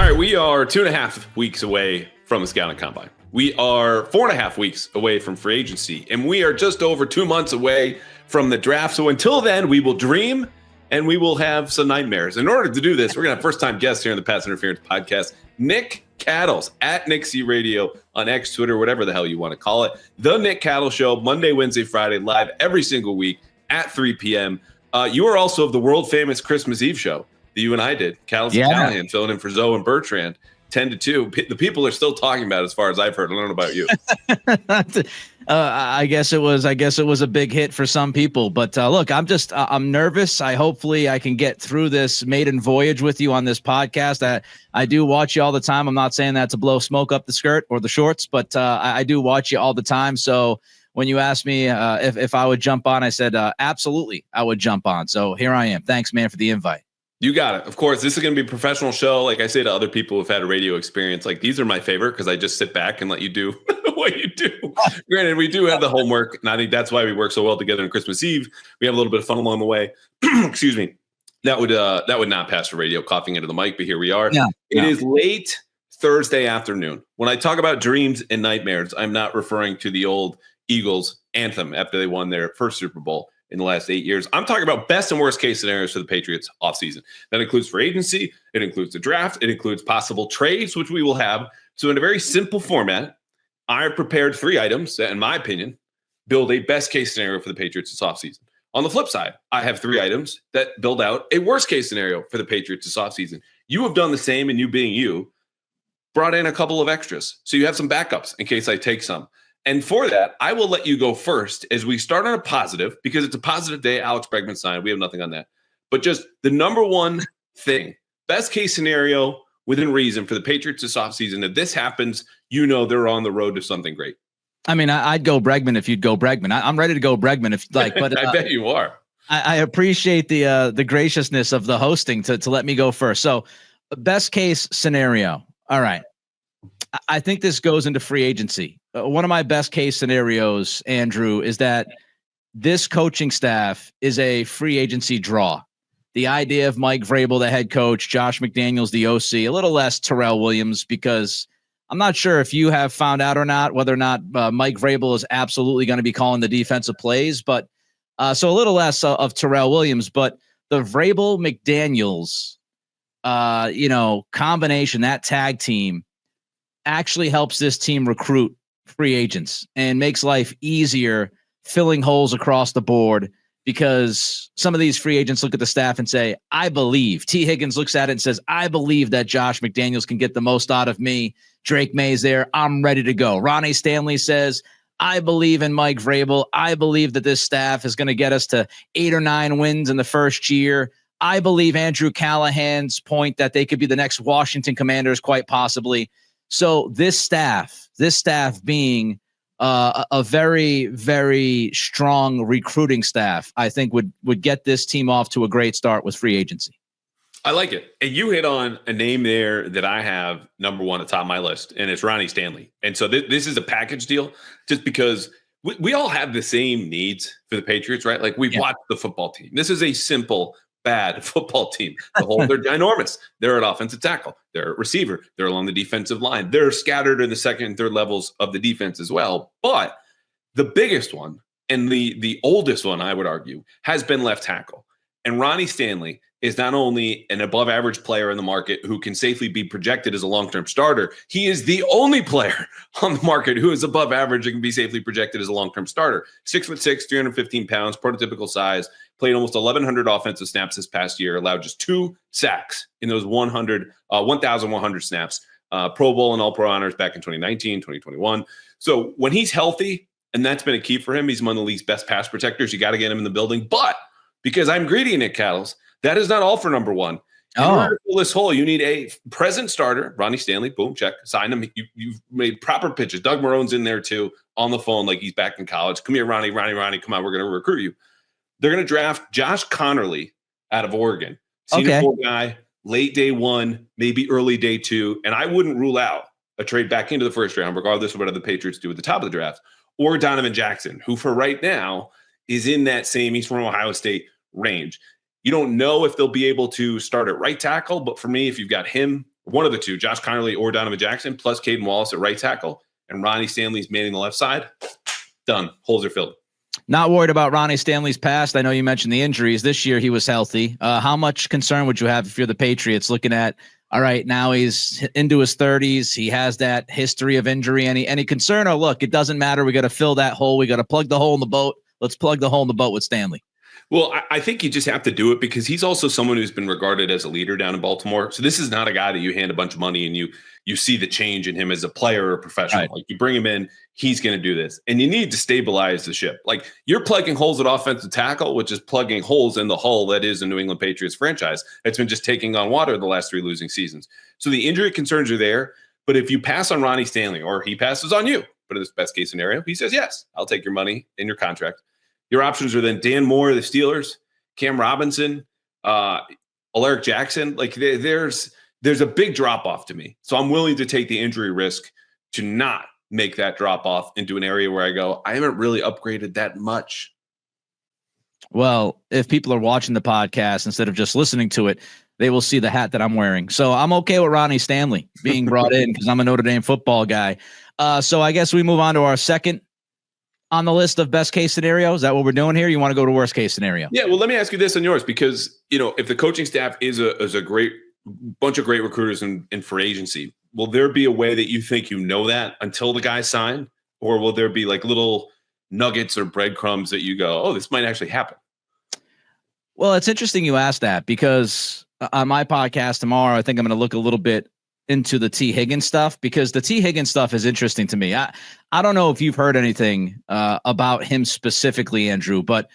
right, we are 2.5 weeks away from the Scouting Combine. We are 4.5 weeks away from free agency, and we are just over 2 months away from the draft. So until then, we will dream and we will have some nightmares. In order to do this, we're going to have first-time guest here on the Pass Interference Podcast, Nick Cattles at Nick C Radio on X, Twitter, whatever the hell you want to call it. The Nick Cattle Show, Monday, Wednesday, Friday, live every single week at 3 p.m. You are also of the world-famous Christmas Eve show that you and I did. Cattles and Callahan filling in for Zoe and Bertrand, 10-2. The people are still talking about it as far as I've heard. I don't know about you. I guess it was a big hit for some people, but look, I'm nervous. Hopefully I can get through this maiden voyage with you on this podcast. I do watch you all the time. I'm not saying that to blow smoke up the skirt or the shorts, but I do watch you all the time. So when you asked me if I would jump on, I said, absolutely, I would jump on. So here I am. Thanks, man, for the invite. You got it. Of course, this is going to be a professional show. Like I say to other people who've had a radio experience, like these are my favorite because I just sit back and let you do what you do. Granted, we do have the homework, and I think that's why we work so well together on Christmas Eve. We have a little bit of fun along the way. Excuse me. That would not pass for radio, coughing into the mic, but here we are. It is late Thursday afternoon. When I talk about dreams and nightmares, I'm not referring to the old Eagles anthem after they won their first Super Bowl in the last 8 years. I'm talking about best and worst case scenarios for the Patriots offseason. That includes free agency. It includes the draft. It includes possible trades, which we will have. So in a very simple format, I have prepared 3 items that, in my opinion, build a best case scenario for the Patriots this offseason. On the flip side, I have 3 items that build out a worst case scenario for the Patriots this offseason. You have done the same, and you being you, brought in a couple of extras. So you have some backups in case I take some. And for that, I will let you go first as we start on a positive, because it's a positive day. Alex Bregman signed. We have nothing on that. But just the number one thing, best case scenario within reason for the Patriots this offseason. If this happens, they're on the road to something great. I mean, I'd go Bregman if you'd go Bregman. I'm ready to go Bregman if like, but I bet you are. I appreciate the graciousness of the hosting to let me go first. So best case scenario. All right. I think this goes into free agency. One of my best case scenarios, Andrew, is that this coaching staff is a free agency draw. The idea of Mike Vrabel, the head coach, Josh McDaniels, the OC, a little less Terrell Williams, because I'm not sure if you have found out or not, whether or not Mike Vrabel is absolutely going to be calling the defensive plays, but so a little less of Terrell Williams, but the Vrabel McDaniels, combination, that tag team, actually helps this team recruit free agents and makes life easier filling holes across the board, because some of these free agents look at the staff and say, I believe. T. Higgins looks at it and says, I believe that Josh McDaniels can get the most out of me. Drake May's there. I'm ready to go. Ronnie Stanley says, I believe in Mike Vrabel. I believe that this staff is going to get us to 8 or 9 wins in the first year. I believe Andrew Callahan's point that they could be the next Washington Commanders, quite possibly. So this staff being a very, very strong recruiting staff, I think would get this team off to a great start with free agency. I like it. And you hit on a name there that I have number one at the top of my list, and it's Ronnie Stanley. And so this is a package deal just because we all have the same needs for the Patriots, right? Like we've watched the football team. This is a simple, bad football team. The whole, they're ginormous. They're at offensive tackle. They're at receiver. They're along the defensive line. They're scattered in the second and third levels of the defense as well. But the biggest one and the oldest one, I would argue, has been left tackle. And Ronnie Stanley is not only an above-average player in the market who can safely be projected as a long-term starter, he is the only player on the market who is above average and can be safely projected as a long-term starter. 6'6", 315 pounds, prototypical size, played almost 1,100 offensive snaps this past year, allowed just 2 sacks in those 1,100 snaps. Pro Bowl and All-Pro honors back in 2019, 2021. So when he's healthy, and that's been a key for him, he's among the league's best pass protectors. You got to get him in the building. But because I'm greedy, Nick Cattles, that is not all for number one. In order to fill this hole, you need a present starter. Ronnie Stanley, boom, check. Sign him. You've made proper pitches. Doug Marone's in there too, on the phone like he's back in college. Come here, Ronnie, come on, we're going to recruit you. They're going to draft Josh Connerly out of Oregon. Senior Bowl guy, late day 1, maybe early day 2. And I wouldn't rule out a trade back into the first round, regardless of what the Patriots do at the top of the draft, or Donovan Jackson, who for right now is in that same, he's from Ohio State, range. You don't know if they'll be able to start at right tackle, but for me, if you've got him, one of the two, Josh Connerly or Donovan Jackson, plus Caden Wallace at right tackle, and Ronnie Stanley's manning the left side. Done. Holes are filled. Not worried about Ronnie Stanley's past. I know you mentioned the injuries. This year he was healthy. How much concern would you have if you're the Patriots looking at, all right, now he's into his 30s. He has that history of injury. Any concern? Or look, it doesn't matter. We got to fill that hole. We got to plug the hole in the boat. Let's plug the hole in the boat with Stanley. Well, I think you just have to do it because he's also someone who's been regarded as a leader down in Baltimore. So this is not a guy that you hand a bunch of money and you see the change in him as a player or a professional. Right. Like you bring him in, he's going to do this. And you need to stabilize the ship. Like you're plugging holes at offensive tackle, which is plugging holes in the hull that is a New England Patriots franchise. It's been just taking on water the last 3 losing seasons. So the injury concerns are there. But if you pass on Ronnie Stanley or he passes on you, but in this best case scenario, he says, yes, I'll take your money and your contract. Your options are then Dan Moore, the Steelers, Cam Robinson, Alaric Jackson. Like there's a big drop off to me. So I'm willing to take the injury risk to not make that drop off into an area where I go, I haven't really upgraded that much. Well, if people are watching the podcast instead of just listening to it, they will see the hat that I'm wearing. So I'm okay with Ronnie Stanley being brought in because I'm a Notre Dame football guy. So I guess we move on to our second on the list of best case scenario. Is that what we're doing here? You want to go to worst case scenario? Yeah. Well, let me ask you this on yours, because, if the coaching staff is a great bunch of great recruiters in free agency, will there be a way that you think that until the guys sign? Or will there be like little nuggets or breadcrumbs that you go, oh, this might actually happen? Well, it's interesting you asked that because on my podcast tomorrow, I think I'm going to look a little bit into the T. Higgins stuff, because the T. Higgins stuff is interesting to me. I don't know if you've heard anything about him specifically, Andrew, but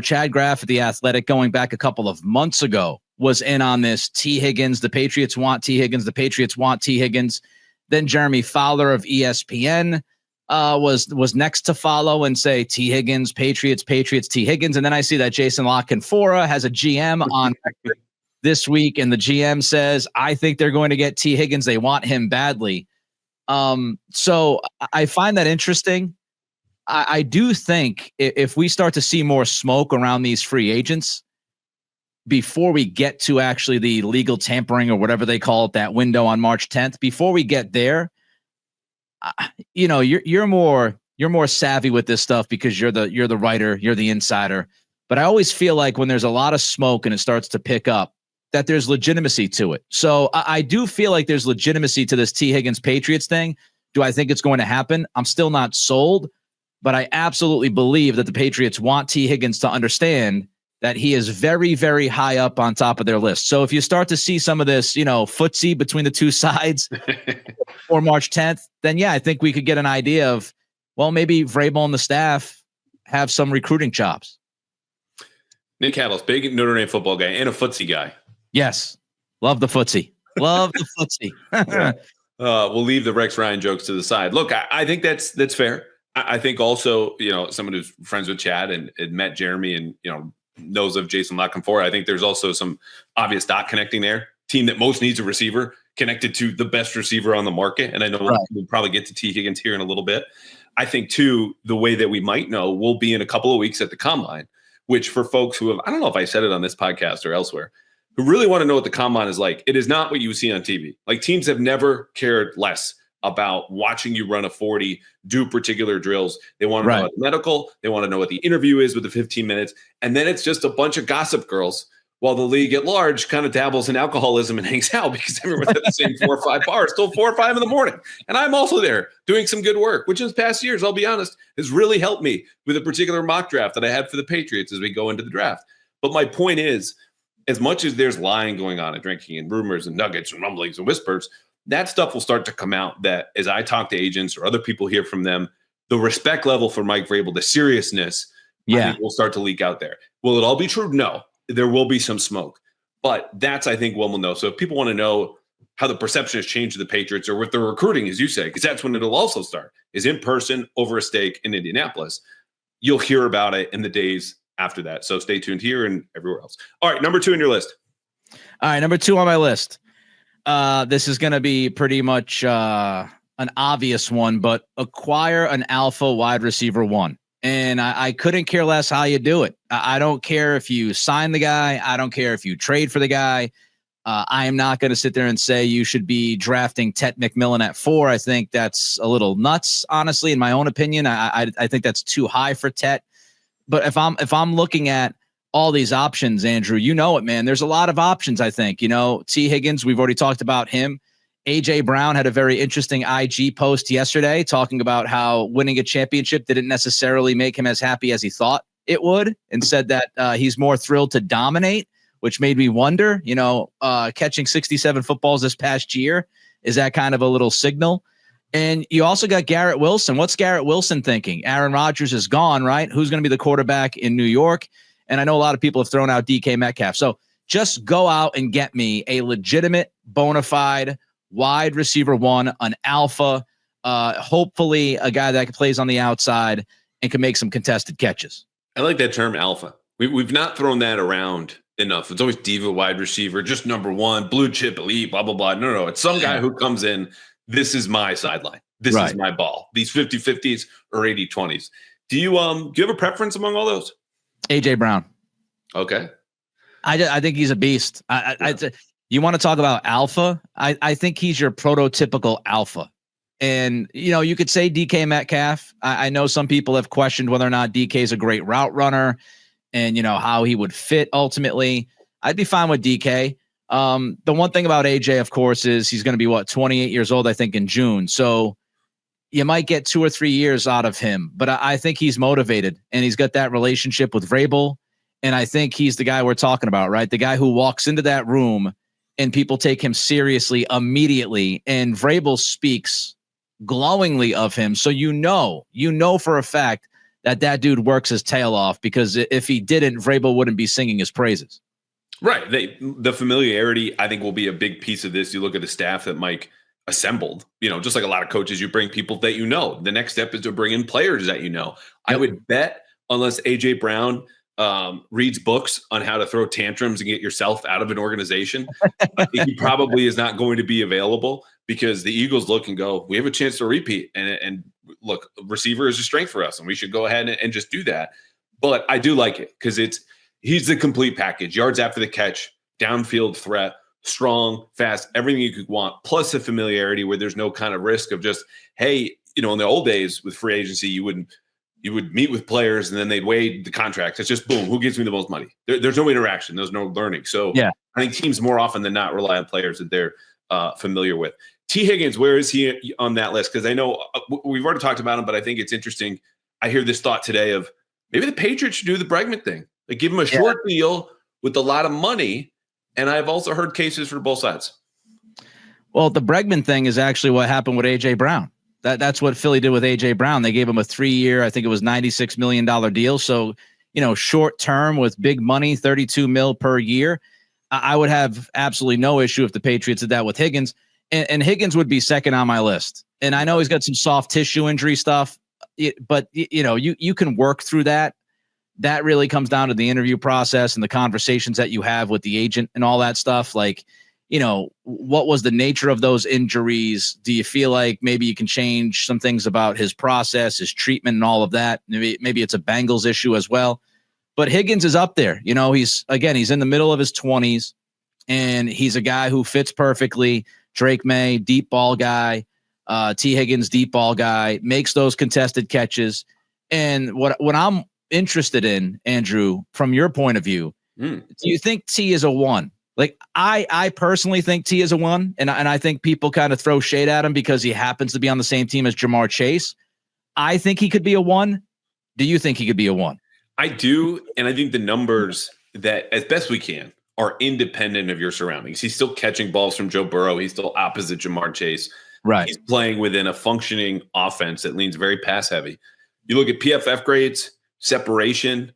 Chad Graff at The Athletic going back a couple of months ago was in on this T. Higgins. The Patriots want T. Higgins. The Patriots want T. Higgins. Then Jeremy Fowler of ESPN was next to follow and say T. Higgins, Patriots, T. Higgins. And then I see that Jason LaCanfora has a GM on this week, and the GM says, I think they're going to get T. Higgins. They want him badly. So I find that interesting. I do think if we start to see more smoke around these free agents before we get to actually the legal tampering or whatever they call it, that window on March 10th, before we get there, you're more savvy with this stuff because you're the writer, you're the insider. But I always feel like when there's a lot of smoke and it starts to pick up, that there's legitimacy to it. So I do feel like there's legitimacy to this T. Higgins Patriots thing. Do I think it's going to happen? I'm still not sold, but I absolutely believe that the Patriots want T. Higgins to understand that he is very, very high up on top of their list. So if you start to see some of this, footsie between the two sides or March 10th, then yeah, I think we could get an idea of, well, maybe Vrabel and the staff have some recruiting chops. Nick Cattles, big Notre Dame football guy and a footsie guy. Yes. Love the footsie. Love the footsie. Yeah. We'll leave the Rex Ryan jokes to the side. Look, I think that's fair. I think also, someone who's friends with Chad and met Jeremy and, knows of Jayson LaCanfora. I think there's also some obvious dot connecting there. Team that most needs a receiver connected to the best receiver on the market. And I know we'll probably get to T. Higgins here in a little bit. I think, too, the way that we might know will be in a couple of weeks at the Combine, which for folks who have, I don't know if I said it on this podcast or elsewhere, who really want to know what the Combine is like, it is not what you see on TV. Like, teams have never cared less about watching you run a 40, do particular drills. They want to know about the medical. They want to know what the interview is with the 15 minutes. And then it's just a bunch of gossip girls while the league at large kind of dabbles in alcoholism and hangs out because everyone's at the same 4 or 5 bars till 4 or 5 in the morning. And I'm also there doing some good work, which in the past years, I'll be honest, has really helped me with a particular mock draft that I had for the Patriots as we go into the draft. But my point is, as much as there's lying going on and drinking and rumors and nuggets and rumblings and whispers, that stuff will start to come out that as I talk to agents or other people hear from them, the respect level for Mike Vrabel, the seriousness, I think will start to leak out there. Will it all be true? No, there will be some smoke, but that's, I think, when we'll know. So if people want to know how the perception has changed to the Patriots or with the recruiting, as you say, because that's when it'll also start, is in person over a steak in Indianapolis. You'll hear about it in the days after that. So stay tuned here and everywhere else. All right, number 2 on your list. All right, number 2 on my list. This is going to be pretty much an obvious one, but acquire an alpha wide receiver 1. And I couldn't care less how you do it. I don't care if you sign the guy. I don't care if you trade for the guy. I am not going to sit there and say you should be drafting Tet McMillan at 4. I think that's a little nuts, honestly, in my own opinion. I think that's too high for Tet. But if I'm looking at all these options, Andrew, you know it, man. There's a lot of options, I think. T. Higgins, we've already talked about him. A.J. Brown had a very interesting IG post yesterday talking about how winning a championship didn't necessarily make him as happy as he thought it would, and said that he's more thrilled to dominate, which made me wonder, catching 67 footballs this past year, is that kind of a little signal? And you also got Garrett Wilson. What's Garrett Wilson thinking? Aaron Rodgers is gone, right? Who's going to be the quarterback in New York? And I know a lot of people have thrown out DK Metcalf. So just go out and get me a legitimate, bona fide wide receiver 1, an alpha, hopefully a guy that plays on the outside and can make some contested catches. I like that term alpha. We've not thrown that around enough. It's always diva wide receiver, just number 1, blue chip elite, blah, blah, blah. No. It's some guy who comes in. This is my sideline. This is my ball. These 50-50s or 80-20s. Do you have a preference among all those? A.J. Brown. Okay. I think he's a beast. You want to talk about alpha? I think he's your prototypical alpha. And, you could say DK Metcalf. I know some people have questioned whether or not DK is a great route runner and, how he would fit ultimately. I'd be fine with DK. The one thing about AJ, of course, is he's going to be 28 years old, I think, in June. So you might get 2 or 3 years out of him, but I think he's motivated and he's got that relationship with Vrabel. And I think he's the guy we're talking about, right? The guy who walks into that room and people take him seriously immediately. And Vrabel speaks glowingly of him. So you know for a fact that dude works his tail off, because if he didn't, Vrabel wouldn't be singing his praises. Right. The familiarity, I think, will be a big piece of this. You look at the staff that Mike assembled, just like a lot of coaches, you bring people that the next step is to bring in players that Yep. I would bet, unless A.J. Brown reads books on how to throw tantrums and get yourself out of an organization, I think he probably is not going to be available, because the Eagles look and go, we have a chance to repeat. And look, receiver is a strength for us, and we should go ahead and just do that. But I do like it because he's the complete package. Yards after the catch, downfield threat, strong, fast, everything you could want, plus the familiarity where there's no kind of risk of just, hey, in the old days with free agency, you would meet with players and then they'd weigh the contracts. It's just boom, who gives me the most money? There's no interaction. There's no learning. So yeah, I think teams more often than not rely on players that they're familiar with. T. Higgins, where is he on that list? Because I know we've already talked about him, but I think it's interesting. I hear this thought today of maybe the Patriots should do the Bregman thing. Like, give him a short deal with a lot of money. And I've also heard cases for both sides. Well, the Bregman thing is actually what happened with A.J. Brown. That's what Philly did with A.J. Brown. They gave him a 3-year, I think it was $96 million deal. So, short term with big money, $32 million per year. I would have absolutely no issue if the Patriots did that with Higgins. And Higgins would be second on my list. And I know he's got some soft tissue injury stuff, but you can work through that. That really comes down to the interview process and the conversations that you have with the agent and all that stuff. Like, what was the nature of those injuries? Do you feel like maybe you can change some things about his process, his treatment, and all of that? Maybe it's a Bengals issue as well. But Higgins is up there. He's in the middle of his 20s, and he's a guy who fits perfectly. Drake May, deep ball guy. T. Higgins, deep ball guy, makes those contested catches. And what I'm interested in, Andrew, from your point of view, do you think T is a 1? Like, I personally think T is a 1, and I think people kind of throw shade at him because he happens to be on the same team as Jamar Chase. I think he could be a 1. Do you think he could be a 1? I do, and I think the numbers that, as best we can, are independent of your surroundings. He's still catching balls from Joe Burrow. He's still opposite Jamar Chase. Right. He's playing within a functioning offense that leans very pass heavy. You look at PFF grades, separation,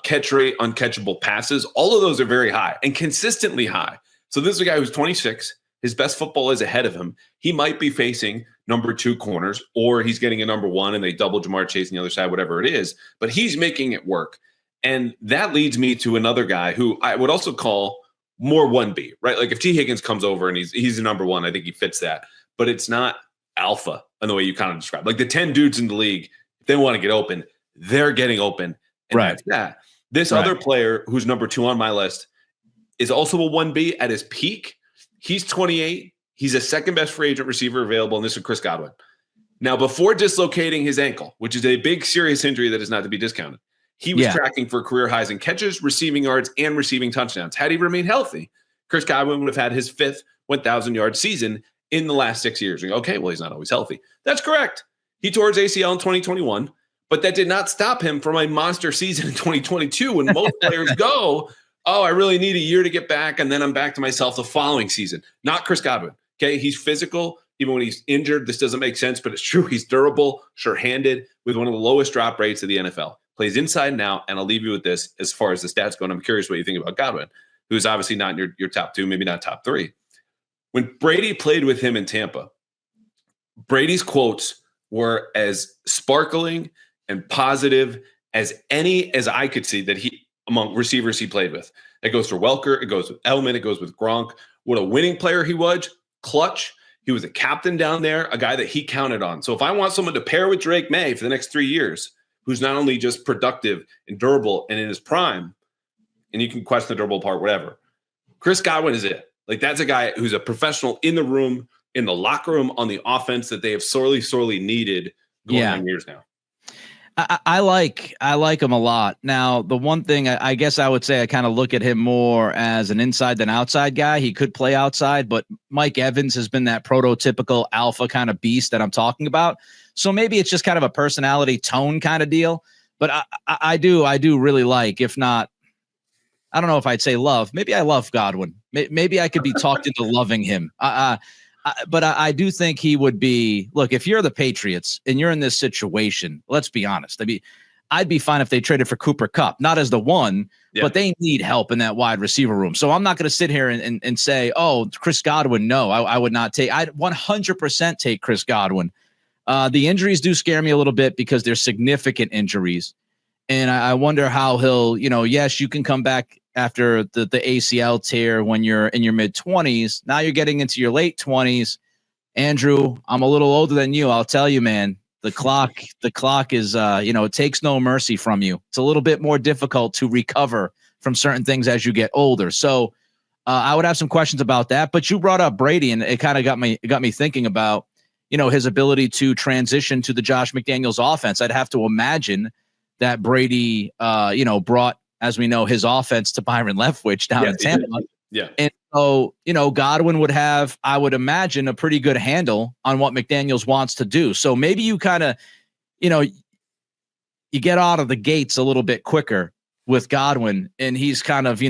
catch rate, uncatchable passes. All of those are very high and consistently high. So this is a guy who's 26. His best football is ahead of him. He might be facing number 2 corners, or he's getting a number 1 and they double Jamar Chase on the other side, whatever it is. But he's making it work. And that leads me to another guy who I would also call more 1B, right? Like, if T. Higgins comes over and he's a number 1, I think he fits that. But it's not alpha in the way you kind of described. Like, the 10 dudes in the league, if they want to get open, they're getting open. And right. That's that. This other player who's number 2 on my list, is also a 1B at his peak. He's 28. He's a second best free agent receiver available, and this is Chris Godwin. Now, before dislocating his ankle, which is a big, serious injury that is not to be discounted, he was tracking for career highs in catches, receiving yards, and receiving touchdowns. Had he remained healthy, Chris Godwin would have had his 5th 1,000-yard season in the last 6 years. Okay, well, he's not always healthy. That's correct. He tore his ACL in 2021, but that did not stop him from a monster season in 2022 when most players go, oh, I really need a year to get back, and then I'm back to myself the following season. Not Chris Godwin. Okay, he's physical. Even when he's injured, this doesn't make sense, but it's true. He's durable, sure-handed, with one of the lowest drop rates of the NFL. Plays inside and out, and I'll leave you with this as far as the stats go, and I'm curious what you think about Godwin, who's obviously not in your top 2, maybe not top 3. When Brady played with him in Tampa, Brady's quotes were as sparkling and positive as I could see that he among receivers he played with. It goes for Welker, it goes with Edelman, it goes with Gronk. What a winning player he was, clutch. He was a captain down there, a guy that he counted on. So if I want someone to pair with Drake May for the next 3 years, who's not only just productive and durable and in his prime, and you can question the durable part, whatever, Chris Godwin is it. Like, that's a guy who's a professional in the room, in the locker room, on the offense that they have sorely needed going on years now. I like him a lot. Now, the one thing I guess I would say I kind of look at him more as an inside than outside guy. He could play outside, but Mike Evans has been that prototypical alpha kind of beast that I'm talking about. So maybe it's just kind of a personality tone kind of deal. But I do really like, if not, I don't know if I'd say love. Maybe I love Godwin. Maybe I could be talked into loving him. But I do think he would be, look, if you're the Patriots and you're in this situation, let's be honest. I'd be fine if they traded for Cooper Kupp, not as the one, but they need help in that wide receiver room. So I'm not going to sit here and say, oh, Chris Godwin. No, I would not take, I'd 100% take Chris Godwin. The injuries do scare me a little bit because they're significant injuries. And I wonder how he'll, yes, you can come back after the ACL tear when you're in your mid-20s. Now you're getting into your late 20s. Andrew, I'm a little older than you. I'll tell you, man, the clock is, it takes no mercy from you. It's a little bit more difficult to recover from certain things as you get older. So I would have some questions about that. But you brought up Brady, and it kind of got me thinking about, his ability to transition to the Josh McDaniels offense. I'd have to imagine that Brady, brought, as we know, his offense to Byron Leftwich down in Tampa. Yeah. And so, Godwin would have, I would imagine, a pretty good handle on what McDaniels wants to do. So maybe you kind of, you get out of the gates a little bit quicker with Godwin, and he's kind of,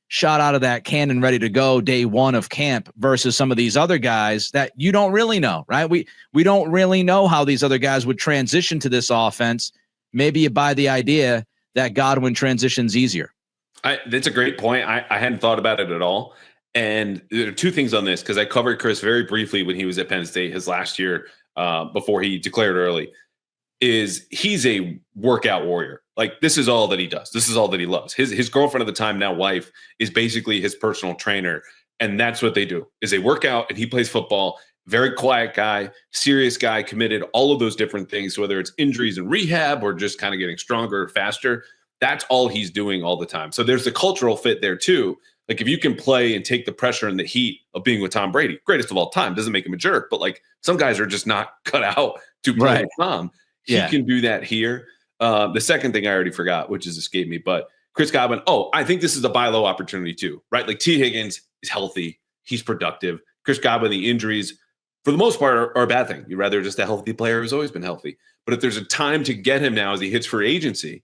shot out of that cannon ready to go day one of camp versus some of these other guys that you don't really know, right? We don't really know how these other guys would transition to this offense. Maybe you buy the idea that Godwin transitions easier. That's a great point. I hadn't thought about it at all. And there are two things on this, because I covered Chris very briefly when he was at Penn State his last year before he declared early, is he's a workout warrior. Like, this is all that he does. This is all that he loves. His girlfriend at the time, now wife, is basically his personal trainer. And that's what they do, is they work out and he plays football. Very quiet guy, serious guy, committed, all of those different things, whether it's injuries and rehab or just kind of getting stronger, faster. That's all he's doing all the time. So there's the cultural fit there too. Like, if you can play and take the pressure and the heat of being with Tom Brady, greatest of all time, doesn't make him a jerk, but like, some guys are just not cut out to play with Tom. He can do that here. The second thing I already forgot, which has escaped me, but Chris Godwin. Oh, I think this is a buy low opportunity too, right? Like, T. Higgins is healthy. He's productive. Chris Godwin, the injuries, for the most part, are a bad thing. You'd rather just a healthy player who's always been healthy. But if there's a time to get him now as he hits free agency,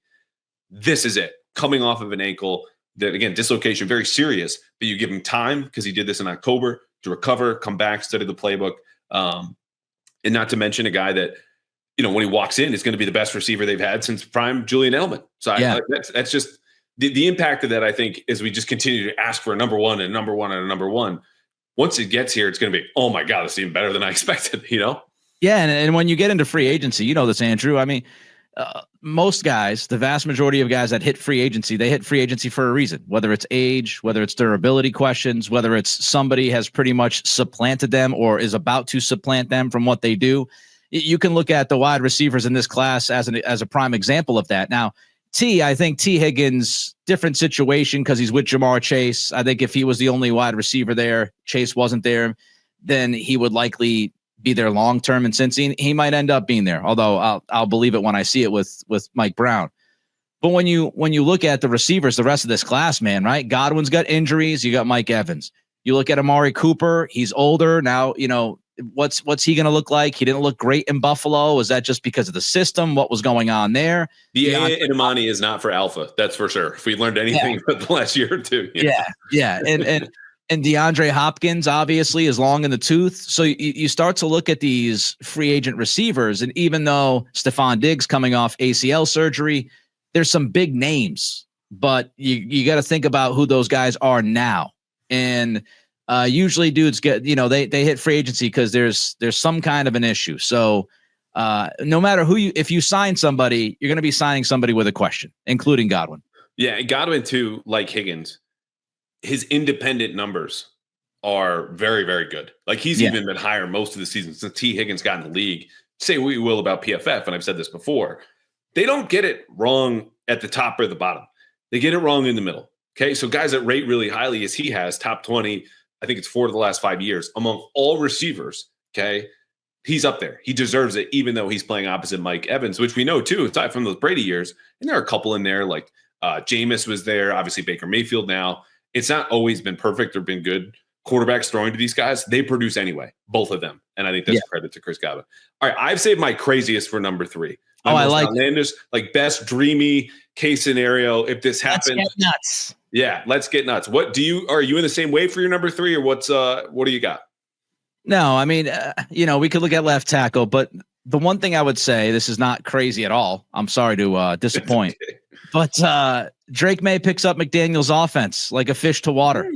this is it. Coming off of an ankle that, again, dislocation, very serious, but you give him time, because he did this in October, to recover, come back, study the playbook. And not to mention a guy that, when he walks in, is going to be the best receiver they've had since prime Julian Edelman. So that's just the impact of that, I think, is we just continue to ask for a number one and a number one and a number one. Once it gets here, it's going to be, oh my God, it's even better than I expected, Yeah. And when you get into free agency, this, Andrew, I mean, most guys, the vast majority of guys that hit free agency, they hit free agency for a reason, whether it's age, whether it's durability questions, whether it's somebody has pretty much supplanted them or is about to supplant them from what they do. You can look at the wide receivers in this class as a prime example of that. Now, I think T. Higgins, different situation because he's with Jamar Chase. I think if he was the only wide receiver there, Chase wasn't there, then he would likely be there long term. And since he might end up being there, although I'll believe it when I see it with Mike Brown. But when you look at the receivers, the rest of this class, man, right? Godwin's got injuries. You got Mike Evans. You look at Amari Cooper. He's older now. What's he going to look like? He didn't look great in Buffalo. Was that just because of the system? What was going on there? The Imani is not for alpha. That's for sure. If we learned anything about the last year or two. Yeah. And DeAndre Hopkins obviously is long in the tooth. So you start to look at these free agent receivers. And even though Stephon Diggs coming off ACL surgery, there's some big names, but you got to think about who those guys are now. And usually dudes get, they hit free agency because there's some kind of an issue. So no matter if you sign somebody, you're going to be signing somebody with a question, including Godwin. Yeah. Godwin too, like Higgins, his independent numbers are very, very good. Like he's even been higher most of the season since T. Higgins got in the league. Say what you will about PFF, and I've said this before. They don't get it wrong at the top or the bottom. They get it wrong in the middle. Okay. So guys that rate really highly as he has, top 20, I think it's 4 of the last 5 years among all receivers. Okay. He's up there. He deserves it, even though he's playing opposite Mike Evans, which we know too, aside from those Brady years. And there are a couple in there, like Jameis was there, obviously Baker Mayfield now. It's not always been perfect or been good quarterbacks throwing to these guys. They produce anyway, both of them. And I think that's a credit to Chris Godwin. All right. I've saved my craziest for number 3. I like outlandish, like best dreamy case scenario. If this happens, let's get nuts. Yeah, let's get nuts. Are you in the same way for your number 3, or what do you got? No, I mean, we could look at left tackle, but the one thing I would say, this is not crazy at all. I'm sorry to disappoint, but Drake May picks up McDaniels' offense like a fish to water.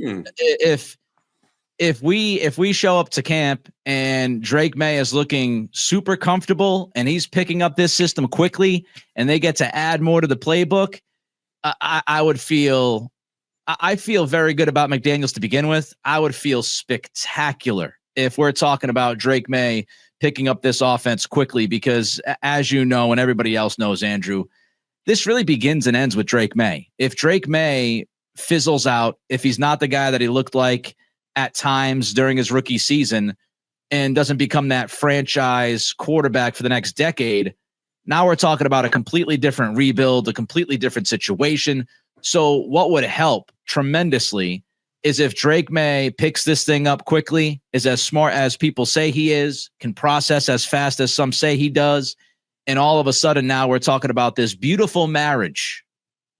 If we show up to camp and Drake May is looking super comfortable and he's picking up this system quickly and they get to add more to the playbook, I feel very good about McDaniels to begin with. I would feel spectacular if we're talking about Drake May picking up this offense quickly, because as you know, and everybody else knows, Andrew, this really begins and ends with Drake May. If Drake May fizzles out, if he's not the guy that he looked like at times during his rookie season and doesn't become that franchise quarterback for the next decade, now we're talking about a completely different rebuild, a completely different situation. So what would help tremendously is if Drake May picks this thing up quickly, is as smart as people say he is, can process as fast as some say he does, and all of a sudden now we're talking about this beautiful marriage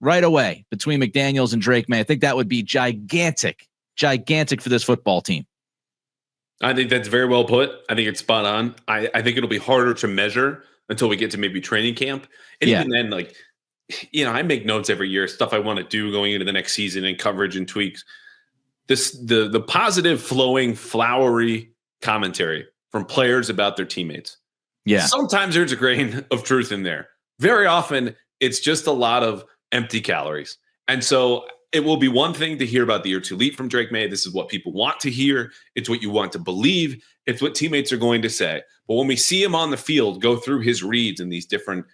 right away between McDaniels and Drake May. I think that would be gigantic for this football team. I think that's very well put. I think it's spot on. I think it'll be harder to measure until we get to maybe training camp. And even then, I make notes every year, stuff I want to do going into the next season and coverage and tweaks. The positive, flowing, flowery commentary from players about their teammates. Yeah. Sometimes there's a grain of truth in there. Very often, it's just a lot of empty calories. And so it will be one thing to hear about the year 2 leap from Drake May. This is what people want to hear. It's what you want to believe. It's what teammates are going to say. But when we see him on the field, go through his reads and these different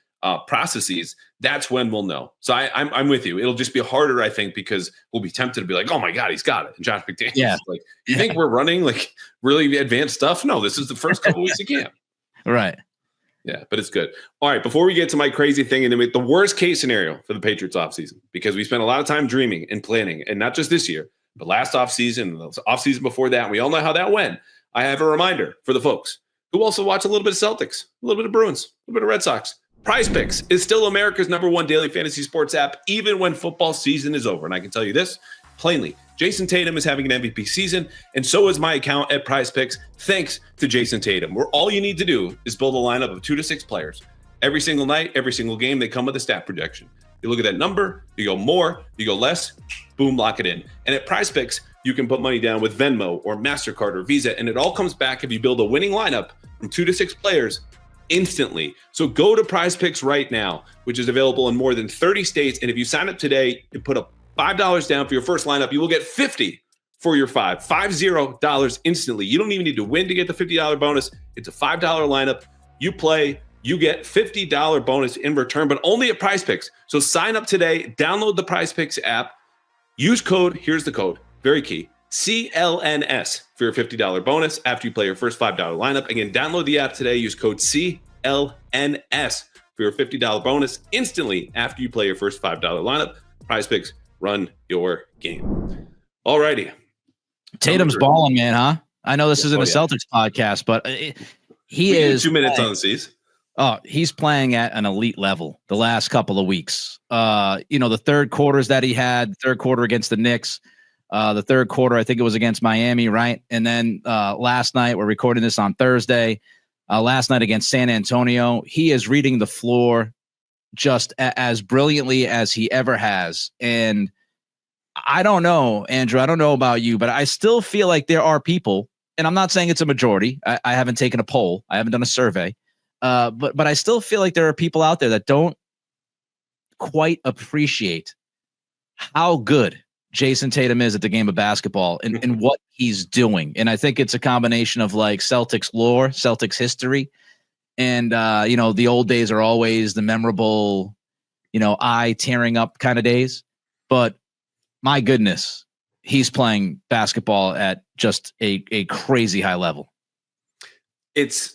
processes, that's when we'll know. So I'm with you. It'll just be harder, I think, because we'll be tempted to be like, oh my God, he's got it. And Josh McDaniels, you think we're running like really advanced stuff? No, this is the first couple weeks of camp. Right. Yeah, but it's good. All right, before we get to my crazy thing, and then the worst case scenario for the Patriots offseason, because we spent a lot of time dreaming and planning, and not just this year, but last offseason, the offseason before that, and we all know how that went. I have a reminder for the folks who also watch a little bit of Celtics, a little bit of Bruins, a little bit of Red Sox. PrizePicks is still America's #1 daily fantasy sports app, even when football season is over. And I can tell you this plainly, Jayson Tatum is having an MVP season, and so is my account at PrizePicks, thanks to Jayson Tatum, where all you need to do is build a lineup of 2 to 6 players. Every single night, every single game, they come with a stat projection. You look at that number, you go more, you go less, boom, lock it in. And at PrizePicks, you can put money down with Venmo or MasterCard or Visa, and it all comes back if you build a winning lineup from 2 to 6 players instantly. So go to PrizePicks right now, which is available in more than 30 states. And if you sign up today and put up $5 down for your first lineup, you will get $50 for your $50 instantly. You don't even need to win to get the $50 bonus. It's a $5 lineup. You play, you get $50 bonus in return, but only at PrizePicks. So sign up today, download the PrizePicks app, use code, here's the code, very key, CLNS for your $50 bonus after you play your first $5 lineup. Again, download the app today, use code CLNS for your $50 bonus instantly after you play your first $5 lineup. PrizePicks, run your game. All righty. Tatum's balling, man, huh? I know this isn't a Celtics podcast, but he is 2 minutes on the C's. Oh, he's playing at an elite level the last couple of weeks. The third quarters that he had, third quarter against the Knicks, the third quarter, I think it was against Miami, right? And then last night, we're recording this on Thursday, last night against San Antonio, he is reading the floor just as brilliantly as he ever has. And I don't know, Andrew, I don't know about you, but I still feel like there are people, and I'm not saying it's a majority. I haven't taken a poll. I haven't done a survey. But I still feel like there are people out there that don't quite appreciate how good Jayson Tatum is at the game of basketball and what he's doing. And I think it's a combination of like Celtics lore, Celtics history. And, the old days are always the memorable, eye tearing up kind of days. But my goodness, he's playing basketball at just a crazy high level. It's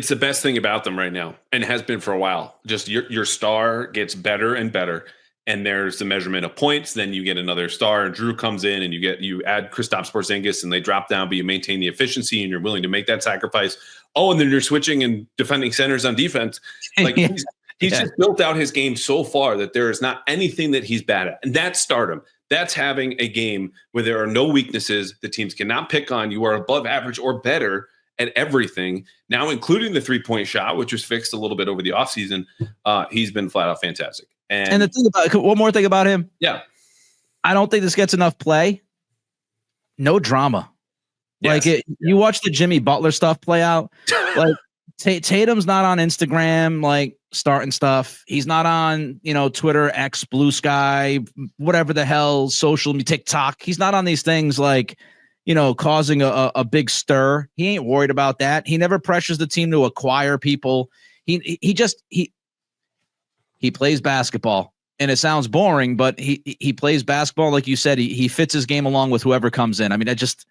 the best thing about them right now, and has been for a while. Just your star gets better and better, and there's the measurement of points. Then you get another star, and Drew comes in, and you add Kristaps Porzingis, and they drop down, but you maintain the efficiency, and you're willing to make that sacrifice. Oh, and then you're switching and defending centers on defense. Like he's just built out his game so far that there is not anything that he's bad at, and that's stardom. That's having a game where there are no weaknesses. The teams cannot pick on. You are above average or better at everything, now including the three-point shot, which was fixed a little bit over the offseason. He's been flat out fantastic. And the thing about one more thing about him, I don't think this gets enough play. No drama. Yes. You watch the Jimmy Butler stuff play out. Like Tatum's not on Instagram, like starting stuff. He's not on, Twitter, X, Blue Sky, whatever the hell, social media, TikTok. He's not on these things like, causing a big stir. He ain't worried about that. He never pressures the team to acquire people. He plays basketball, and it sounds boring, but he plays basketball. Like you said, he fits his game along with whoever comes in. I mean, I just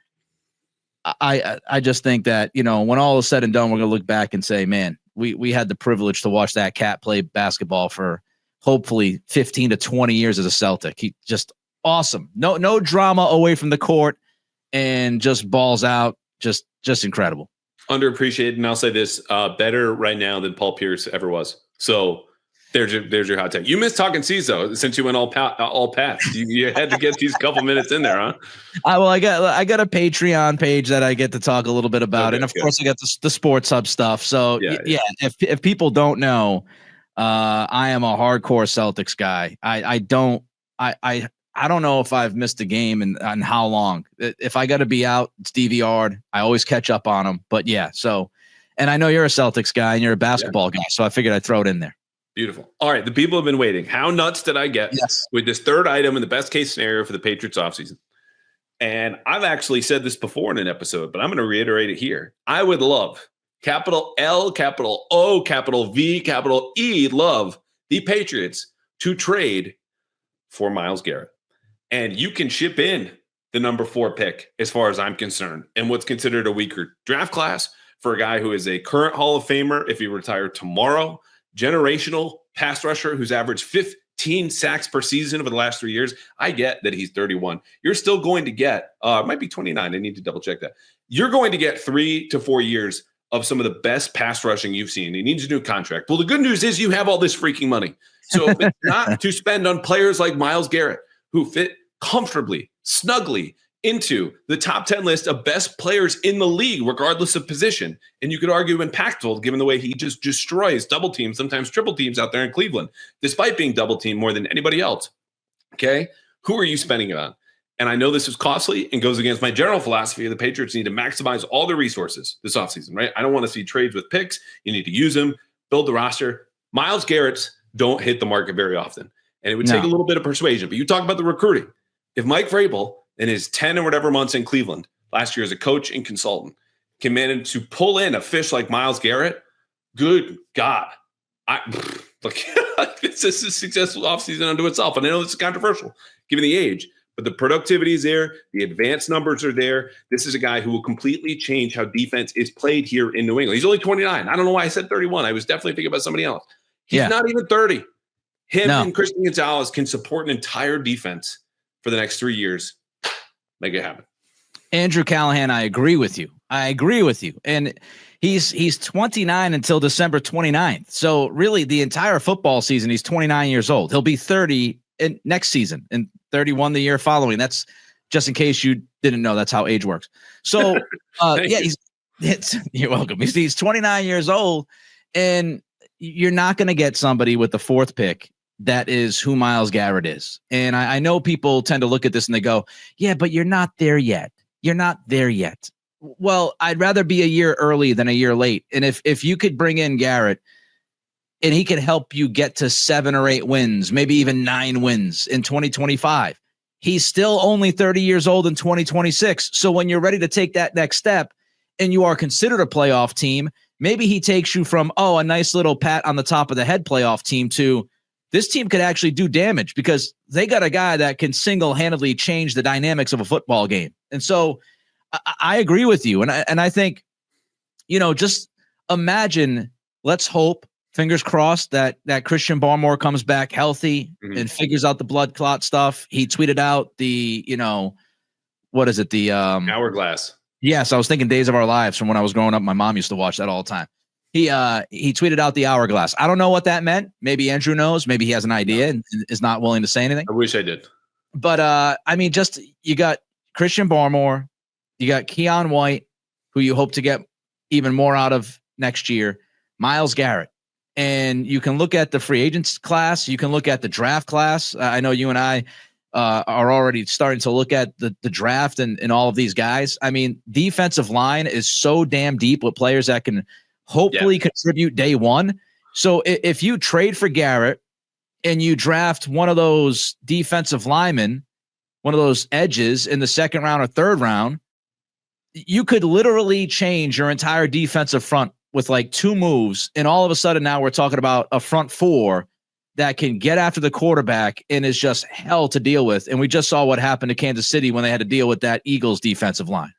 think that, when all is said and done, we're going to look back and say, man, we had the privilege to watch that cat play basketball for hopefully 15 to 20 years as a Celtic. He just awesome. No drama away from the court. And just balls out, just incredible. Underappreciated, and I'll say this: better right now than Paul Pierce ever was. So there's your hot take. You missed talking C's though, since you went all Pats. You had to get these couple minutes in there, huh? I got a Patreon page that I get to talk a little bit about, and of course I got the Sports Hub stuff. So yeah. If people don't know, I am a hardcore Celtics guy. I don't know if I've missed a game and how long. If I got to be out, it's DVR'd. I always catch up on them. But yeah, and I know you're a Celtics guy and you're a basketball guy, so I figured I'd throw it in there. Beautiful. All right, the people have been waiting. How nuts did I get with this third item in the best case scenario for the Patriots offseason? And I've actually said this before in an episode, but I'm going to reiterate it here. I would love, capital L, capital O, capital V, capital E, love the Patriots to trade for Myles Garrett. And you can ship in the number 4 pick as far as I'm concerned, and what's considered a weaker draft class for a guy who is a current Hall of Famer if he retired tomorrow, generational pass rusher who's averaged 15 sacks per season over the last 3 years. I get that he's 31. You're still going to get, it might be 29. I need to double check that. You're going to get 3 to 4 years of some of the best pass rushing you've seen. He needs a new contract. Well, the good news is you have all this freaking money. So if it's not to spend on players like Myles Garrett, who fit comfortably, snugly into the top 10 list of best players in the league, regardless of position. And you could argue impactful, given the way he just destroys double teams, sometimes triple teams out there in Cleveland, despite being double teamed more than anybody else. Okay. Who are you spending it on? And I know this is costly and goes against my general philosophy of the Patriots need to maximize all their resources this offseason, right? I don't want to see trades with picks. You need to use them, build the roster. Myles Garrett's don't hit the market very often. And it would take a little bit of persuasion. But you talk about the recruiting. If Mike Vrabel, in his 10 or whatever months in Cleveland last year as a coach and consultant, can manage to pull in a fish like Myles Garrett, Good God. Look, this is a successful offseason unto itself. And I know this is controversial given the age, but the productivity is there. The advanced numbers are there. This is a guy who will completely change how defense is played here in New England. He's only 29. I don't know why I said 31. I was definitely thinking about somebody else. He's not even 30. Him and Christian Gonzalez can support an entire defense for the next 3 years. Make it happen. Andrew Callahan, I agree with you. And he's 29 until December 29th. So really the entire football season, he's 29 years old. He'll be 30 next season and 31 the year following. That's just in case you didn't know, that's how age works. So you're welcome. He's 29 years old, and you're not going to get somebody with the fourth pick that is who Myles Garrett is. And I know people tend to look at this and they go, yeah, but you're not there yet. You're not there yet. Well, I'd rather be a year early than a year late. And if you could bring in Garrett and he could help you get to 7 or 8 wins, maybe even 9 wins in 2025, he's still only 30 years old in 2026. So when you're ready to take that next step and you are considered a playoff team, maybe he takes you from, a nice little pat on the top of the head playoff team to this team could actually do damage because they got a guy that can single-handedly change the dynamics of a football game. And so I agree with you. And I think, just imagine, let's hope, fingers crossed, that Christian Barmore comes back healthy and figures out the blood clot stuff. He tweeted out the, what is it? The Hourglass. Yes, I was thinking Days of Our Lives from when I was growing up. My mom used to watch that all the time. He tweeted out the hourglass. I don't know what that meant. Maybe Andrew knows. Maybe he has an idea and is not willing to say anything. I wish I did. But you got Christian Barmore, you got Keon White, who you hope to get even more out of next year, Myles Garrett. And you can look at the free agents class. You can look at the draft class. I know you and I are already starting to look at the draft and all of these guys. I mean, defensive line is so damn deep with players that can hopefully contribute day one. So if you trade for Garrett and you draft one of those defensive linemen, one of those edges in the second round or third round, you could literally change your entire defensive front with like 2 moves. And all of a sudden now we're talking about a front 4 that can get after the quarterback and is just hell to deal with. And we just saw what happened to Kansas City when they had to deal with that Eagles defensive line.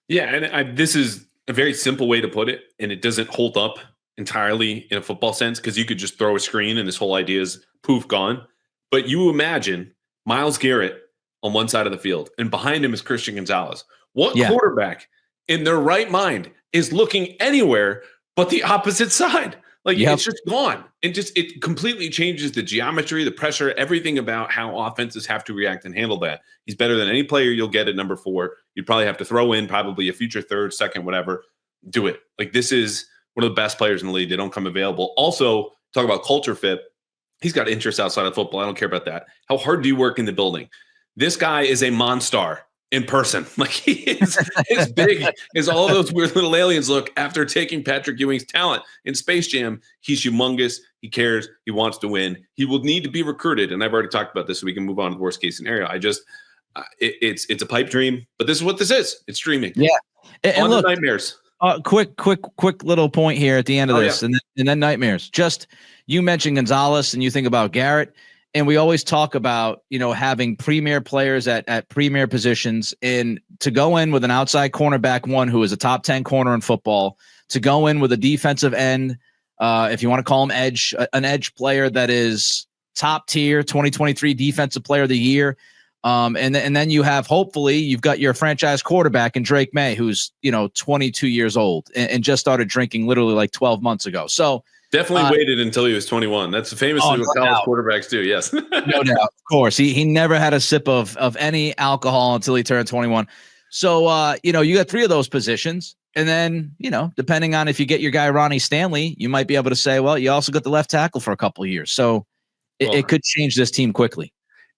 Yeah. And this is a very simple way to put it, and it doesn't hold up entirely in a football sense because you could just throw a screen and this whole idea is poof, gone. But you imagine Myles Garrett on one side of the field and behind him is Christian Gonzalez. What quarterback in their right mind is looking anywhere but the opposite side? Like it's just gone. It completely changes the geometry, the pressure, everything about how offenses have to react and handle that. He's better than any player you'll get at number 4. You'd probably have to throw in probably a future 3rd, 2nd, whatever. Do it. Like this is one of the best players in the league. They don't come available. Also, talk about culture fit. He's got interests outside of football. I don't care about that. How hard do you work in the building? This guy is a monster in person. Like he is as big as all those weird little aliens look after taking Patrick Ewing's talent in Space Jam. He's humongous. He cares. He wants to win. He will need to be recruited. And I've already talked about this, so we can move on to the worst case scenario. It's a pipe dream, but this is what this is. It's streaming. Yeah. And look, nightmares. Quick little point here at the end of this, and then nightmares. Just you mentioned Gonzalez, and you think about Garrett. And we always talk about, having premier players at premier positions, and to go in with an outside cornerback, one who is a top 10 corner in football, to go in with a defensive end, if you want to call him edge, an edge player that is top tier 2023 defensive player of the year. And then you have, hopefully you've got your franchise quarterback in Drake May, who's, 22 years old and just started drinking literally like 12 months ago. So, definitely waited until he was 21. That's famously what college quarterbacks do. Yes. No doubt. Of course. He never had a sip of any alcohol until he turned 21. So, you got 3 of those positions. And then, depending on if you get your guy, Ronnie Stanley, you might be able to say, well, you also got the left tackle for a couple of years. So it could change this team quickly.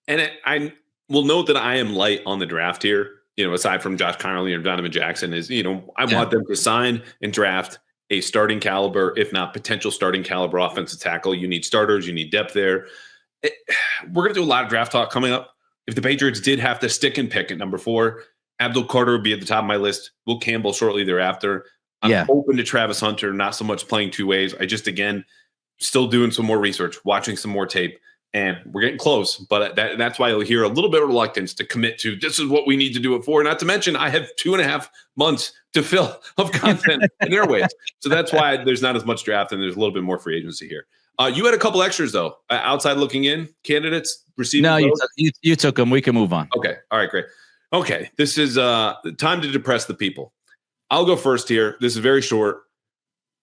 And I will note that I am light on the draft here, aside from Josh Connerly and Donovan Jackson is, I want them to sign and draft a starting caliber, if not potential starting caliber offensive tackle. You need starters. You need depth there. We're going to do a lot of draft talk coming up. If the Patriots did have to stick and pick at number 4, Abdul Carter would be at the top of my list. Will Campbell shortly thereafter. I'm open to Travis Hunter, not so much playing two ways. I just, again, still doing some more research, watching some more tape, and we're getting close. But that's why you'll hear a little bit of reluctance to commit to this is what we need to do it for. Not to mention, I have 2.5 months to fill of content in airways. So that's why there's not as much draft and there's a little bit more free agency here. You had a couple extras, though, outside looking in candidates receiving. No, you took them. We can move on. Okay. All right, great. Okay. This is time to depress the people. I'll go first here. This is very short.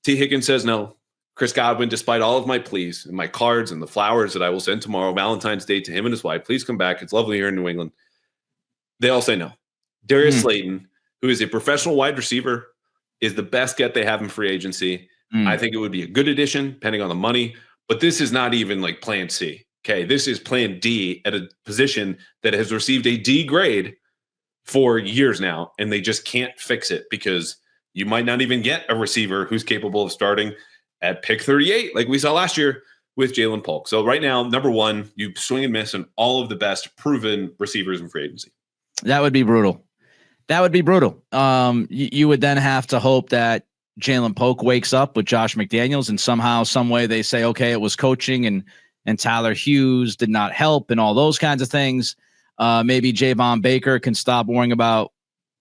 T. Higgins says no. Chris Godwin, despite all of my pleas and my cards and the flowers that I will send tomorrow, Valentine's Day, to him and his wife, please come back. It's lovely here in New England. They all say no. Darius Slayton, who is a professional wide receiver, is the best get they have in free agency. I think it would be a good addition, depending on the money. But this is not even like plan C. Okay. This is plan D at a position that has received a D grade for years now, and they just can't fix it because you might not even get a receiver who's capable of starting at pick 38, like we saw last year with Jalen Polk. So right now, number one, you swing and miss on all of the best proven receivers in free agency. That would be brutal. You would then have to hope that Jalen Polk wakes up with Josh McDaniels and somehow, some way they say, okay, it was coaching and Tyler Hughes did not help and all those kinds of things. Maybe Javon Baker can stop worrying about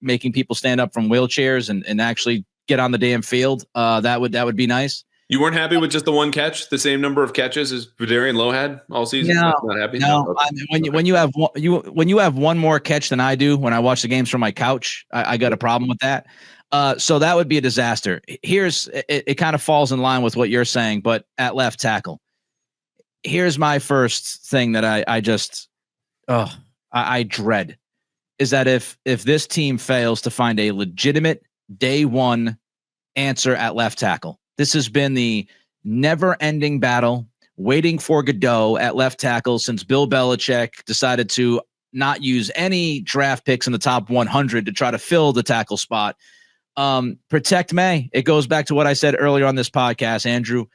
making people stand up from wheelchairs and actually get on the damn field. That would be nice. You weren't happy with just the one catch, the same number of catches as Vidarian Lowe had all season? No, not happy? No. Okay. I mean, when you have one more catch than I do when I watch the games from my couch, I got a problem with that. So that would be a disaster. It kind of falls in line with what you're saying, but at left tackle, here's my first thing that I dread is that if this team fails to find a legitimate day one answer at left tackle, this has been the never-ending battle waiting for Godot at left tackle since Bill Belichick decided to not use any draft picks in the top 100 to try to fill the tackle spot. Protect May. It goes back to what I said earlier on this podcast, Andrew.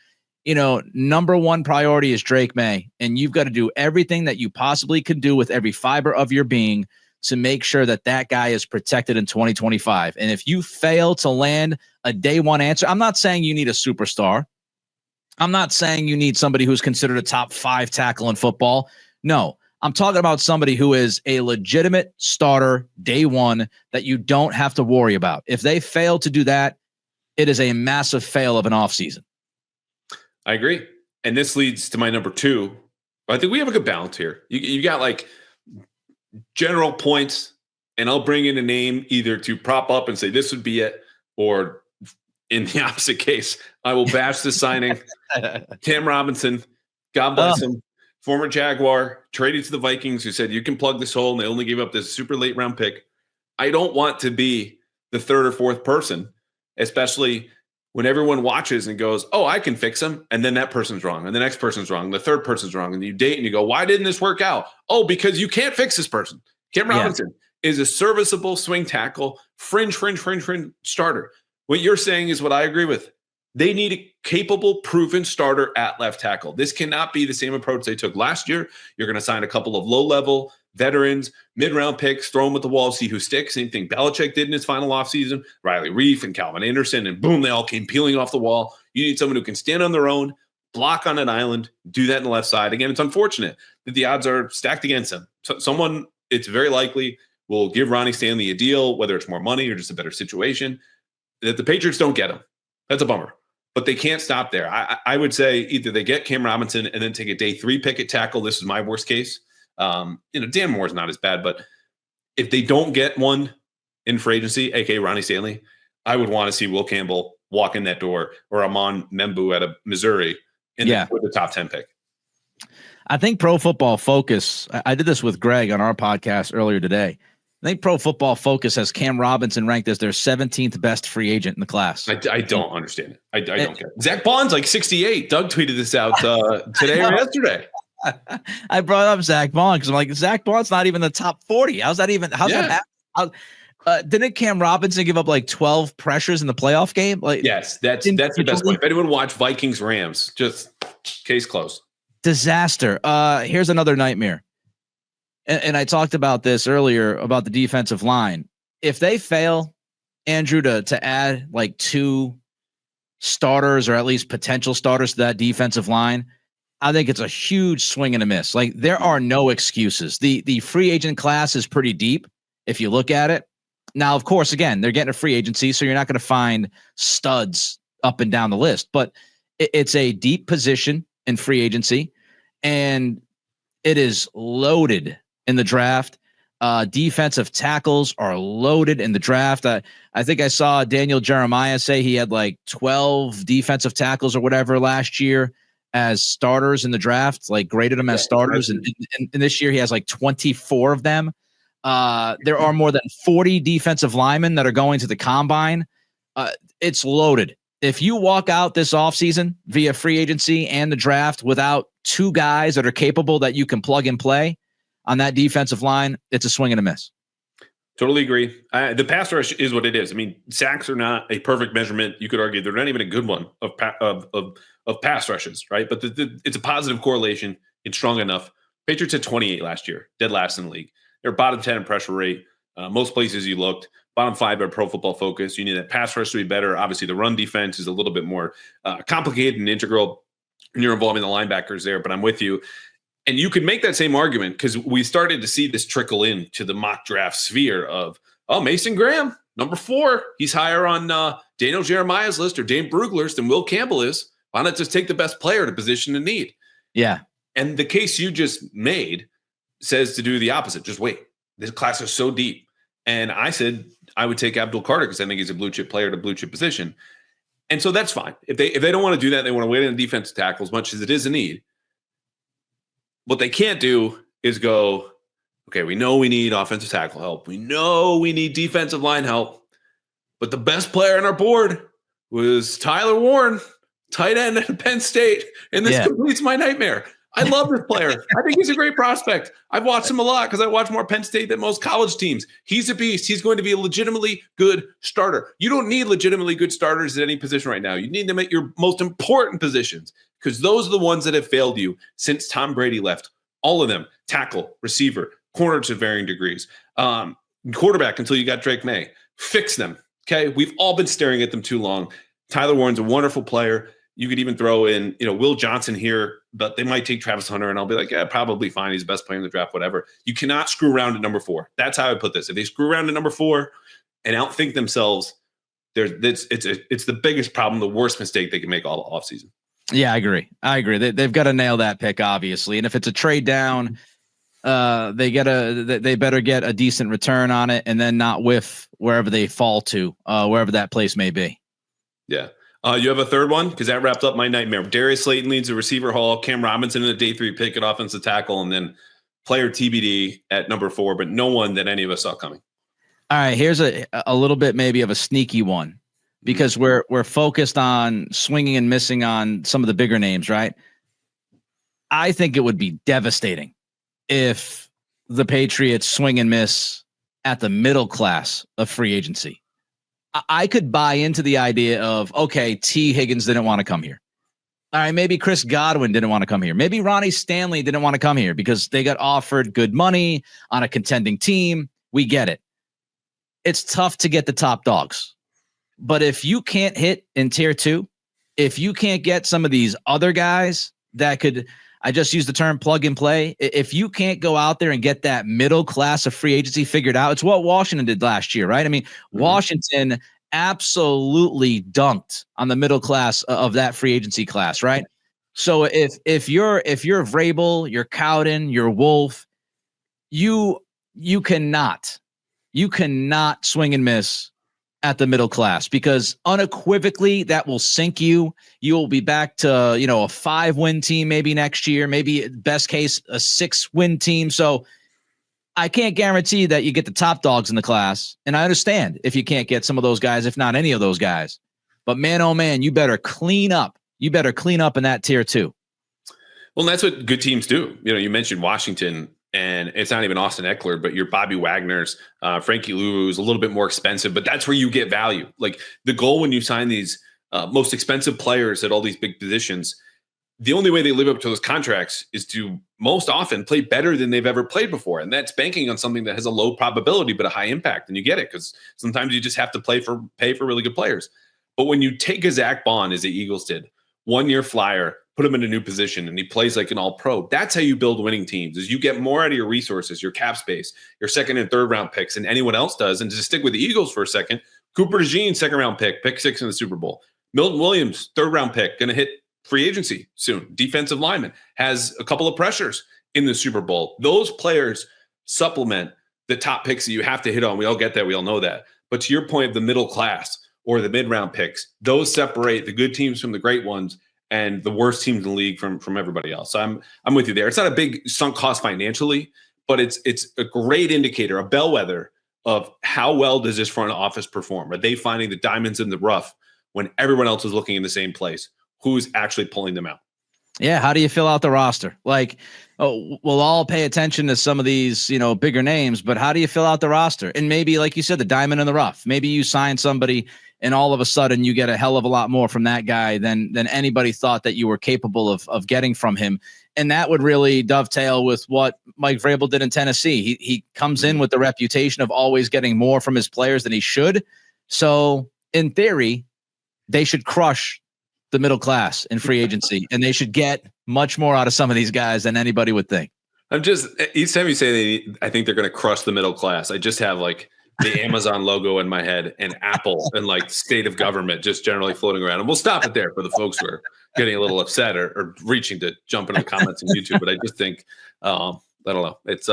Number one priority is Drake May, and you've got to do everything that you possibly can do with every fiber of your being to make sure that guy is protected in 2025. And if you fail to land a day one answer, I'm not saying you need a superstar. I'm not saying you need somebody who's considered a top 5 tackle in football. No, I'm talking about somebody who is a legitimate starter day one that you don't have to worry about. If they fail to do that, it is a massive fail of an offseason. I agree. And this leads to my number 2. I think we have a good balance here. You got like general points, and I'll bring in a name either to prop up and say this would be it, or in the opposite case, I will bash the signing. Cam Robinson, God bless him, former Jaguar, traded to the Vikings, who said you can plug this hole, and they only gave up this super late round pick. I don't want to be the third or fourth person, especially when everyone watches and goes, oh, I can fix him. And then that person's wrong. And the next person's wrong. The third person's wrong. And you date and you go, why didn't this work out? Oh, because you can't fix this person. Cam Robinson is a serviceable swing tackle, fringe starter. What you're saying is what I agree with. They need a capable, proven starter at left tackle. This cannot be the same approach they took last year. You're going to sign a couple of low-level veterans, mid-round picks, throw them at the wall, see who sticks. Same thing Belichick did in his final offseason. Riley Reif and Calvin Anderson, and boom, they all came peeling off the wall. You need someone who can stand on their own, block on an island, do that on the left side. Again, it's unfortunate that the odds are stacked against them. So someone, it's very likely, will give Ronnie Stanley a deal, whether it's more money or just a better situation, that the Patriots don't get him. That's a bummer. But they can't stop there. I would say either they get Cam Robinson and then take a day 3 pick at tackle. This is my worst case. Dan Moore's not as bad, but if they don't get one in free agency, aka Ronnie Stanley, I would want to see Will Campbell walk in that door, or Amon Membu out of Missouri with the top 10 pick. I think Pro Football Focus, I did this with Greg on our podcast earlier today. I think Pro Football Focus has Cam Robinson ranked as their 17th best free agent in the class. I don't understand it. I don't get it. Zach Bond's like 68. Doug tweeted this out today or yesterday. I brought up Zach Bond because I'm like, Zach Bond's not even the top 40. How's that happen? Didn't Cam Robinson give up like 12 pressures in the playoff game? Like, yes, that's the best point. If anyone watched Vikings Rams, just case closed. Disaster. Here's another nightmare. And I talked about this earlier about the defensive line. If they fail Andrew, to add like 2 starters or at least potential starters to that defensive line, I think it's a huge swing and a miss. Like, there are no excuses. The free agent class is pretty deep if you look at it. Now, of course, again, they're getting a free agency, so you're not going to find studs up and down the list, but it's a deep position in free agency, and it is loaded in the draft. Defensive tackles are loaded in the draft. I think I saw Daniel Jeremiah say he had like 12 defensive tackles or whatever last year as starters in the draft, like graded them as starters. And this year he has like 24 of them. There are more than 40 defensive linemen that are going to the combine. It's loaded. If you walk out this offseason via free agency and the draft without 2 guys that are capable that you can plug and play on that defensive line, it's a swing and a miss. Totally agree. The pass rush is what it is. I mean, sacks are not a perfect measurement. You could argue they're not even a good one of pass rushes, right? But it's a positive correlation. It's strong enough. Patriots had 28 last year, dead last in the league. They're bottom 10 in pressure rate. Most places you looked, bottom 5 at Pro Football Focus. You need that pass rush to be better. Obviously, the run defense is a little bit more complicated and integral, and you're involving the linebackers there. But I'm with you. And you could make that same argument because we started to see this trickle into the mock draft sphere of, Mason Graham, number 4. He's higher on Daniel Jeremiah's list or Dane Brugler's than Will Campbell is. Why not just take the best player to position the need? Yeah. And the case you just made says to do the opposite. Just wait. This class is so deep. And I said I would take Abdul Carter because I think he's a blue chip player at a blue chip position. And so that's fine. If they don't want to do that, they want to wait on the defensive tackle as much as it is a need. What they can't do is go, okay, we know we need offensive tackle help. We know we need defensive line help. But the best player on our board was Tyler Warren, tight end at Penn State. And this completes my nightmare. I love this player. I think he's a great prospect. I've watched him a lot because I watch more Penn State than most college teams. He's a beast. He's going to be a legitimately good starter. You don't need legitimately good starters at any position right now. You need them at your most important positions because those are the ones that have failed you since Tom Brady left. All of them, tackle, receiver, corner to varying degrees, quarterback until you got Drake May. Fix them, okay? We've all been staring at them too long. Tyler Warren's a wonderful player. You could even throw in, Will Johnson here, but they might take Travis Hunter, and I'll be like, yeah, probably fine. He's the best player in the draft, whatever. You cannot screw around at number 4. That's how I put this. If they screw around at number 4 and outthink themselves, it's the biggest problem, the worst mistake they can make all offseason. Yeah, I agree. They've got to nail that pick, obviously. And if it's a trade down, they better get a decent return on it and then not whiff wherever they fall to, wherever that place may be. Yeah. You have a third one? Because that wrapped up my nightmare. Darius Slayton leads the receiver hall. Cam Robinson in a day 3 pick at offensive tackle, and then player TBD at number 4, but no one that any of us saw coming. All right, here's a little bit maybe of a sneaky one because we're focused on swinging and missing on some of the bigger names, right? I think it would be devastating if the Patriots swing and miss at the middle class of free agency. I could buy into the idea of, okay, T. Higgins didn't want to come here. All right, maybe Chris Godwin didn't want to come here. Maybe Ronnie Stanley didn't want to come here because they got offered good money on a contending team. We get it. It's tough to get the top dogs. But if you can't hit in tier 2, if you can't get some of these other guys that could, I just use the term plug and play. If you can't go out there and get that middle class of free agency figured out, it's what Washington did last year, right? I mean, Washington absolutely dunked on the middle class of that free agency class, right? So if you're Vrabel, you're Cowden, you're Wolf, you cannot swing and miss at the middle class because unequivocally that will sink you. You will be back to, a 5-win team maybe next year, maybe best case a 6-win team. So I can't guarantee that you get the top dogs in the class. And I understand if you can't get some of those guys, if not any of those guys, but man, oh man, you better clean up. You better clean up in that tier 2. Well, that's what good teams do. You mentioned Washington. And it's not even Austin Eckler, but your Bobby Wagner's, Frankie Lou is a little bit more expensive, but that's where you get value. Like the goal when you sign these most expensive players at all these big positions, the only way they live up to those contracts is to most often play better than they've ever played before. And that's banking on something that has a low probability, but a high impact. And you get it because sometimes you just have to pay for really good players. But when you take a Zach Bond, as the Eagles did, 1 year flyer, put him in a new position, and he plays like an all-pro, that's how you build winning teams, is you get more out of your resources, your cap space, your second and third round picks than anyone else does. And to stick with the Eagles for a second, Cooper DeJean, second round pick 6 in the Super Bowl. Milton Williams, third round pick, going to hit free agency soon. Defensive lineman, has a couple of pressures in the Super Bowl. Those players supplement the top picks that you have to hit on. We all get that. We all know that. But to your point of the middle class or the mid-round picks, those separate the good teams from the great ones and the worst teams in the league from everybody else. So I'm with you there. It's not a big sunk cost financially, but it's a great indicator, a bellwether of how well does this front office perform. Are they finding the diamonds in the rough when everyone else is looking in the same place? Who's actually pulling them out? Yeah. How do you fill out the roster? Like, we'll all pay attention to some of these, bigger names, but how do you fill out the roster? And maybe, like you said, the diamond in the rough. Maybe you sign somebody and all of a sudden you get a hell of a lot more from that guy than anybody thought that you were capable of getting from him. And that would really dovetail with what Mike Vrabel did in Tennessee. He comes in with the reputation of always getting more from his players than he should. So in theory, they should crush the middle class in free agency, and they should get much more out of some of these guys than anybody would think. Each time you say I think they're going to crush the middle class, I just have like the Amazon logo in my head and Apple and like state of government just generally floating around. And we'll stop it there for the folks who are getting a little upset or reaching to jump into the comments on YouTube. But I just think, I don't know. It's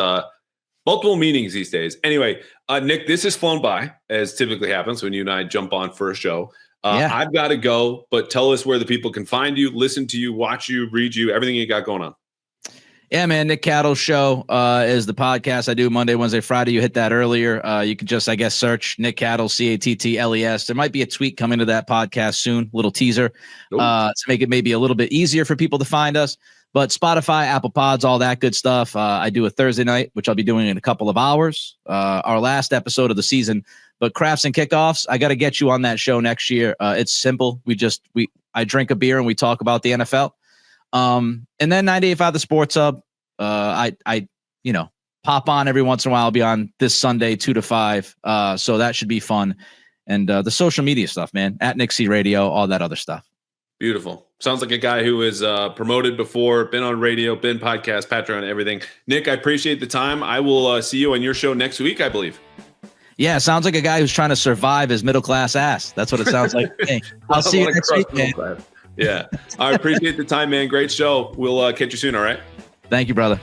multiple meanings these days. Anyway, Nick, this has flown by, as typically happens when you and I jump on for a show. I've got to go, but tell us where the people can find you, listen to you, watch you, read you, everything you got going on. Yeah, man. Nick Cattle's show is the podcast I do Monday, Wednesday, Friday. You hit that earlier. You can just, I guess, search Nick Cattle, Cattles. There might be a tweet coming to that podcast soon, little teaser to make it maybe a little bit easier for people to find us. But Spotify, Apple Pods, all that good stuff. I do a Thursday night, which I'll be doing in a couple of hours, our last episode of the season. But Crafts and Kickoffs, I got to get you on that show next year. It's simple. I drink a beer and we talk about the NFL. And then 98.5 The Sports Hub. I pop on every once in a while. I'll be on this Sunday, 2 to 5. So that should be fun. And the social media stuff, man, at Nick C Radio, all that other stuff. Beautiful. Sounds like a guy who is promoted before, been on radio, been podcast, Patreon, everything. Nick, I appreciate the time. I will see you on your show next week, I believe. Yeah, sounds like a guy who's trying to survive his middle class ass. That's what it sounds like. Hey, I'll see you next week, man. Yeah. I appreciate the time, man. Great show. We'll catch you soon. All right. Thank you, brother.